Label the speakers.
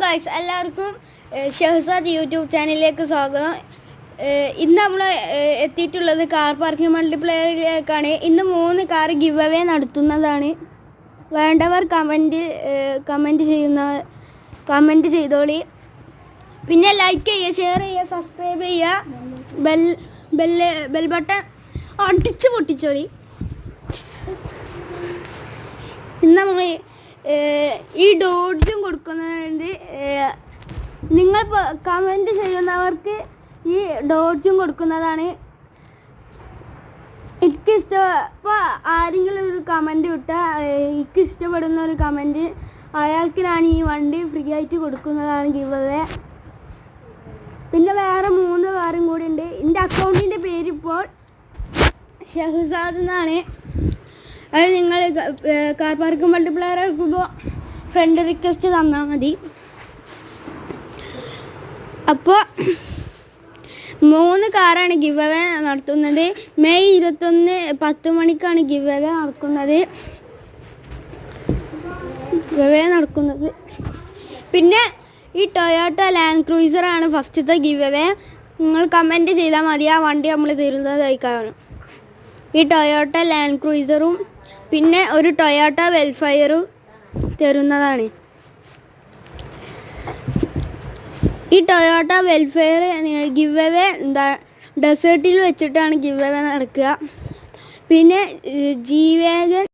Speaker 1: Guys, എല്ലാവർക്കും Shahzad YouTube ചാനലിലേക്ക് സ്വാഗതം. ഇന്ന് നമ്മൾ എത്തിയിട്ടുള്ളത് കാർ പാർക്കിംഗ് മൾട്ടിപ്ലെയറിലേക്കാണ്. ഇന്ന് 3 കാർ ഗിവ് അവേ നടത്തുന്നതാണ്. വേണ്ടവർ കമൻറ്റ് ചെയ്തോളി. പിന്നെ ലൈക്ക് ചെയ്യുക, ഷെയർ ചെയ്യുക, സബ്സ്ക്രൈബ് ചെയ്യുക, ബെൽ ബട്ടൺ അടിച്ച് പൊട്ടിച്ചോളി. ഇന്ന് നമ്മൾ ഈ ഡോഡ്ജും കൊടുക്കുന്നുണ്ട്. നിങ്ങൾ കമൻറ്റ് ചെയ്യുന്നവർക്ക് ഈ ഡോഡ്ജും കൊടുക്കുന്നതാണ്. ഇപ്പോൾ ആരെങ്കിലും ഒരു കമൻറ്റ് വിട്ടാൽ എനിക്ക് ഇഷ്ടപ്പെടുന്ന ഒരു കമൻറ്റ് അയാൾക്ക് ഞാൻ ഈ വണ്ടി ഫ്രീ ആയിട്ട് കൊടുക്കുന്നതാണ് ഗിവ് അവേ. പിന്നെ വേറെ 3 കാറും കൂടി ഉണ്ട്. എൻ്റെ അക്കൗണ്ടിൻ്റെ പേരിപ്പോൾ ഷഹസാദ് എന്നാണ്. അത് നിങ്ങൾ കാർ പാർക്ക് മൾട്ടിപ്ലെയർ എടുക്കുമ്പോൾ ഫ്രണ്ട് റിക്വസ്റ്റ് തന്നാൽ മതി. അപ്പോൾ 3 കാറാണ് ഗിവ് അവേ നടത്തുന്നത്. മെയ് 21 10 മണിക്കാണ് ഗിവ് അവേ നടക്കുന്നത്. പിന്നെ ഈ ടൊയോട്ട ലാൻഡ് ക്രൂയിസറാണ് ഫസ്റ്റത്തെ ഗിവ് അവേ. നിങ്ങൾ കമൻറ്റ് ചെയ്താൽ മതി, ആ വണ്ടി നമ്മൾ തരുന്നതായിക്കാണ്. ഈ ടൊയോട്ട ലാൻഡ് ക്രൂയിസറും പിന്നെ ഒരു ടൊയോട്ട വെൽഫെയറും തരുന്നതാണ്. ഈ ടൊയോട്ട വെൽഫെയർ ഗിവ് അവേ ഡെസേർട്ടിൽ വെച്ചിട്ടാണ് ഗിവ് അവേ നടക്കുക. പിന്നെ ജി വാഗൺ